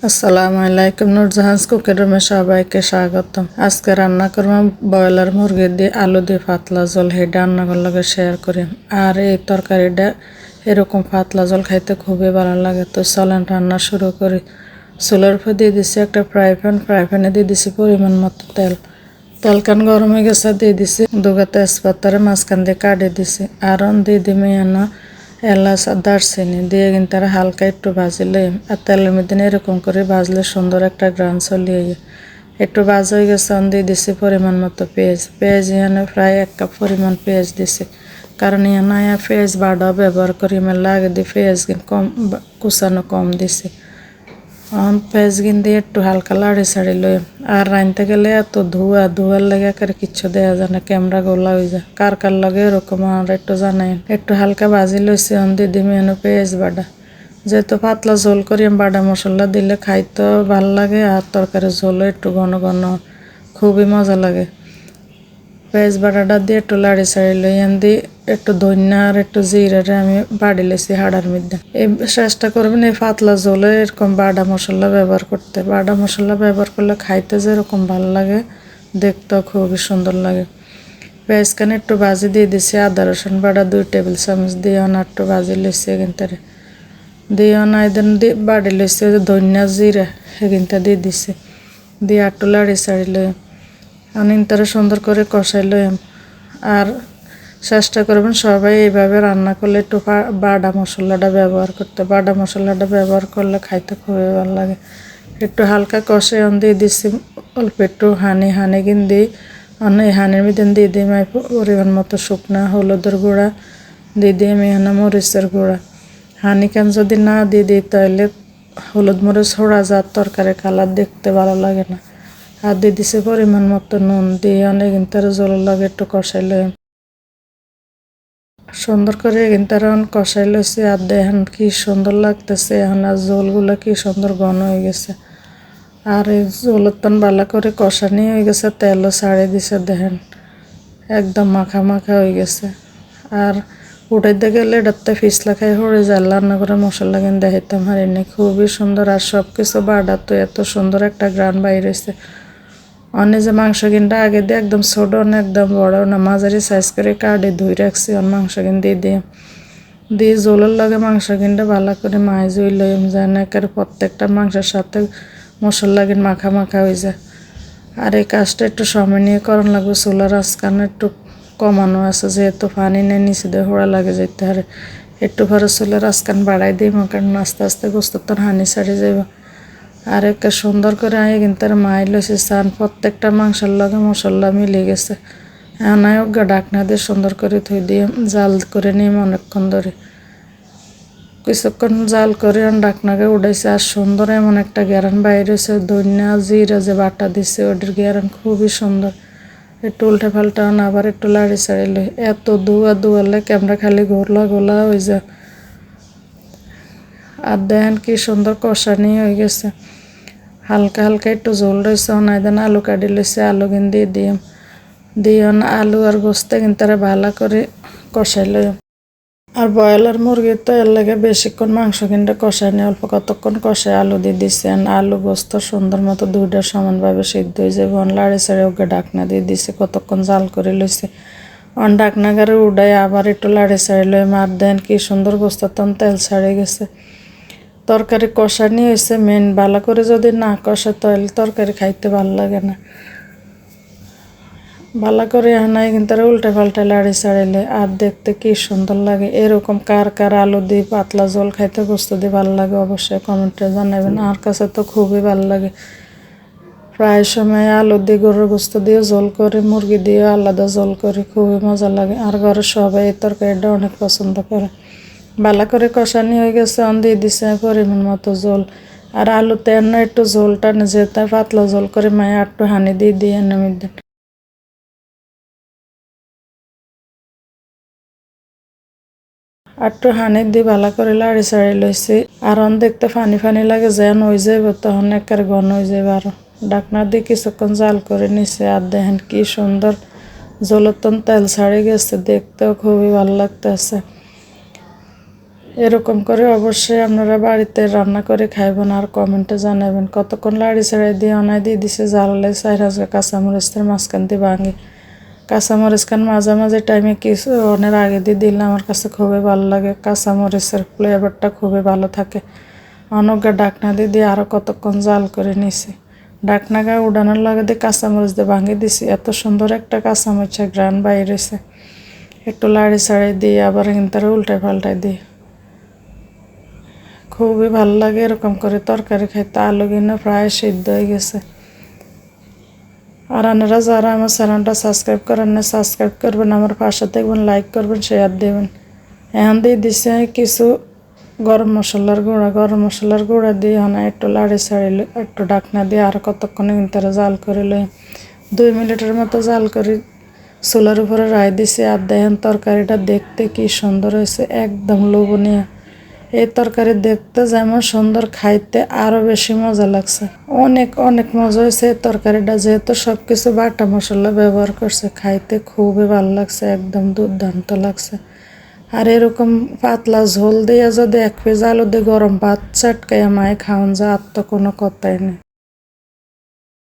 আসসালামু আলাইকুম, নুরজাহান্স কুকের রুমে সবাইকে স্বাগতম। আজকে রান্না করবো ব্রয়লার মুরগি দিয়ে আলু দিয়ে পাতলা ঝোল। হেটা রান্নাগুলোর লগে শেয়ার করি। আর এই তরকারিটা এরকম পাতলা ঝোল খাইতে খুবই ভালো লাগে। তো চলেন রান্না শুরু করি। চুলার উপর দিয়ে দিছি একটা ফ্রাই প্যানে দিয়ে দিছি পরিমাণ মতো তেল। তেলকান গরম হয়ে গেছে, দিয়ে দিছি দুগা তেজপাতারে মাঝখান দিয়ে কাটিয়ে দিছি। আর দিয়ে দিমি এলাচ আর দারচিনি দিয়ে কিন্তু তারা হালকা একটু ভাজিলে আর তেলের মধ্যে এরকম করে ভাজলে সুন্দর একটা গ্রান চলিয়ে একটু ভাজা হয়ে গেছে। দিয়ে দিছি পরিমাণ মতো পেঁয়াজ এখানে প্রায় 1 কাপ পরিমাণ পেঁয়াজ দিছি, কারণ এখানে পেঁয়াজ বাটা ব্যবহার করি মেলা আগে দিয়ে পেঁয়াজ কম কুচানো কম দিছি। পেঁয়াজ দিয়ে একটু হালকা লাড়ি ছাড়ি লই। আর রাঁধতে গেলে এত ধোয়ার লাগে একেবারে কিচ্ছু দেওয়া যায় না, ক্যামেরা গোলা হয়ে যায়। কার লাগে এরকম আর একটু জানাই। একটু হালকা ভাজি লইছি, দিয়ে দিমি পেঁয়াজ বাটা। যেহেতু পাতলা ঝোল করি, বাটা মশলা দিলে খাইতে ভাল লাগে আর তরকারি ঝোলও একটু ঘন ঘন খুবই মজা লাগে। পেঁয়াজ বাটাটা দিয়ে একটু লাড়ি ছাড়ি লই। দিয়ে একটু ধনিয়া আর একটু জিরারে আমি বাড়ি লেছি হাড়ার মধ্যে। এই চেষ্টা করবেন এই পাতলা ঝোলে এরকম বাটা মশলা ব্যবহার করতে। বাটা মশলা ব্যবহার করলে খাইতে যেরকম ভালো লাগে, দেখতেও খুবই সুন্দর লাগে। পেঁয়াজখানে একটু ভাজি দিয়ে দিছি। আদা রসুন বাটা 2 টেবিল চামচ দিয়ে একটু ভাজি লেছি এখানটারে দিয়ে এদিন দিয়ে বাড়ি লেছি। ধনিয়া জিরা এখানটা দিয়ে দিছি, দিয়ে একটু লাড়ি ছাড়ি লই। তারা সুন্দর করে কষাই লই। আর চেষ্টা করবেন সবাই এইভাবে রান্না করলে একটু বাটা মশলাটা ব্যবহার করতে। বাটা মশলাটা ব্যবহার করলে খাইতে খুবই ভালো লাগে। একটু হালকা কষাই দিয়ে দিচ্ছি অল্প একটু হানি দিয়ে এই হানির মধ্যে দিয়ে দিই আমি পরিমাণ মতো শুকনা হলুদের গুঁড়া, দিয়ে দিই আমি এখানে মরিচের গুঁড়া। হানিকান যদি না দিয়ে দিই তাহলে হলুদ মরিচ ছড়া যার তরকারি কালার দেখতে ভালো লাগে না। আর দিয়ে দিছে পরিমাণ মতো নুন দিয়ে কিন্তু জলের লাগে একটু কষাই লই। সুন্দর করে কিন্তু কষাই লইছি। আর দেখেন কি সুন্দর লাগতেছে এখন। আর ঝোলগুলো কি সুন্দর ঘন হয়ে গেছে। আর এই ঝোলের তন ভালো করে কষানি হয়ে গেছে, তেলও ছাড়ে দিছে। দেখেন একদম মাখা মাখা হয়ে গেছে। আর উঠাইতে গেলে এটাতে ফিসলা খাই হয়ে যায়। রান্না করে মশলা কিন্তু দেখাইতাম হারিনি, খুবই সুন্দর। আর সব কিছু বাড়া তো এত সুন্দর একটা গ্রান বাইর হয়েছে। অনেক যে মাংস কিনটা আগে দিয়ে একদম ছোট না একদম বড় না মাঝারি সাইজ করে কাটে ধুই রাখছি। মাংস কিন দিয়ে জোলের লাগে মাংস কিনটা ভালো করে মাই জুই লই যায় না, একেবারে প্রত্যেকটা মাংসের সাথে মশলা কিন মাখা মাখা হয়ে যায়। আর এই কাজটা একটু সময় নিয়ে করান লাগবে। চুলার আঁচকান একটু কমানো আছে, যেহেতু পানি নেই নিচে দিয়ে হোড়া লাগে যেতে হারে। একটু পরে চুলার আঁচকান বাড়াই দিই, কারণ আস্তে আস্তে গোস্ত তো হানি ছাড়ি যাইব। আর একটা সুন্দর করে কিন্তু মাই লইছে চান প্রত্যেকটা মাংসের লগে মশলা মিলে গেছে। ওগা ডাকনা দিয়ে সুন্দর করে ধুই দিয়ে জাল করে নিয়ে অনেকক্ষণ ধরে কিছুক্ষণ জাল করে ডাকনাকে উঠাইছে। আর সুন্দর এমন একটা গ্যারান বাইরে হয়েছে। ধনিয়া জিরা যে বাটা দিছে ওটার গ্যারান খুবই সুন্দর। একটু উল্টে পাল্টা আবার একটু লাড়ি ছাড়িলে এত দুয়ালে ক্যামেরা খালি গোলা হয়ে যায়। আর দেখেন কি সুন্দর কষানি হয়ে গেছে। হালকা হালকা একটু ঝোল রয়েছে। দেন আলু কাটি লইছে, আলু দিয়ে আলু আর গোস্ত কিন্তু ভালো করে কষাই লই। আর ব্রয়লার মুরগি তো এর লাগে বেশিক্ষণ মাংস কিন্তু কষাই নিয়ে অল্প কতক্ষণ কষাই আলু দিয়ে দিচ্ছেন। আলু গোস্ত সুন্দর মতো দুইটা সমানভাবে সিদ্ধ হয়ে যাবে। লাড়ি ছাড়ে ওকে ডাকনা দিয়ে দিছে, কতক্ষণ জাল করে লইছে। ডাকনা গাড়ি উড়াই আবার একটু লাড়ি ছাড়ি লই। মার দেন কি সুন্দর গোস্ত তখন তেল ছাড়ে গেছে। তরকারি কষানি হয়েছে মেন। ভালো করে যদি না কষা তাহলে তরকারি খাইতে ভালো লাগে না। ভালো করে কিন্তু উল্টে পাল্টে লাড়ি ছাড়িলে আর দেখতে কি সুন্দর লাগে। এরকম কার আলু দিয়ে পাতলা ঝোল খাইতে গোস্ত দিয়ে ভালো লাগে অবশ্যই কমেন্টে জানাবেন। আমার কাছে তো খুবই ভালো লাগে। প্রায় সময় আলু দিয়ে গরুর গোস্ত দিয়ে ঝোল করে, মুরগি দিয়ে আলাদা ঝোল করে খুবই মজা লাগে। আর ঘরের সবাই এই তরকারিটা অনেক পছন্দ করে। ভালো করে কষানি হয়ে গেছে, দিয়ে দিছে পরিমাণ মতো ঝোল। আর আলুতে একটু ঝোলটা যেতে পাতলা ঝোল করে মায়ে একটু হানি দিয়ে এনে মধ্যে একটু হানি দিয়ে ভালো করে লাড়ি ছাড়ি লইছি। আর দেখতে ফানি লাগে যেন হয়ে যাইব, তখন একের ঘন হয়ে যাবে। আর ডাকনা দিয়ে কিছুক্ষণ জাল করে নিছে। আর দেখেন কি সুন্দর ঝোলতন তেল ছাড়ি গেছে, দেখতেও খুবই ভালো লাগতেছে। এরকম করে অবশ্যই আপনারা বাড়িতে রান্না করে খাইবেন আর কমেন্টে জানাবেন। কতক্ষণ লাড়ি ছাড়াই দিয়ে অনাই দিয়ে দিছে জাললে চাইর হাজার কাঁচামরিচের মাঝখান দিয়ে ভাঙি কাঁচামরিচ খান মাঝে মাঝে টাইমে কিছু অনেক আগে দিয়ে দিলে আমার কাছে খুবই ভালো লাগে, কাঁচামরিচের ফ্লেভারটা খুবই ভালো থাকে। অনেকটা ডাকনা দিয়ে আরও কতক্ষণ জাল করে নিছি। ডাকনা গায়ে উড়ানোর লাগে দিয়ে কাঁচামরিচ দিয়ে ভাঙি দিছি, এত সুন্দর একটা কাঁচামরিচের গ্রান বাইরেছে। একটু লাড়ি ছাড়াই দিয়ে আবার কিন্তু উল্টায় পাল্টাই দিই, খুবই ভালো লাগে এরকম করে তরকারি খাইতে। আলু কিনে প্রায় সিদ্ধ হয়ে গেছে। আর আপনারা যারা আমার চ্যানেলটা সাবস্ক্রাইব করেন না সাবস্ক্রাইব করবেন, আমার পাশে দেখবেন, লাইক করবেন, শেয়ার দেবেন। এখন দিয়ে দিছে কিছু গরম মশলার গুঁড়া দিয়ে হনা একটু লাড়ি ছাড়িলে একটু ডাকনা দিয়ে আর কতক্ষণ ইন্টারে জাল করে লই। 2 মিনিটের মতো জাল করে চুলার উপরে রাই দিছি। আর দেখেন তরকারিটা দেখতে কি সুন্দর হয়েছে, একদম লোভনীয়। এই তরকারি দেখতে যেমন সুন্দর, খাইতে আরও বেশি মজা লাগছে। অনেক অনেক মজা হয়েছে এই তরকারিটা, যেহেতু সব কিছু বাটা মশলা ব্যবহার করছে। খাইতে খুবই ভালো লাগছে, একদম দুর্দান্ত লাগছে। আর এরকম পাতলা ঝোল দিয়ে যদি 1 পিস আলু দিয়ে গরম ভাত চটকাইয়া মায়ে খাওয়ান যায়, আর তো কোনো কথাই নেই।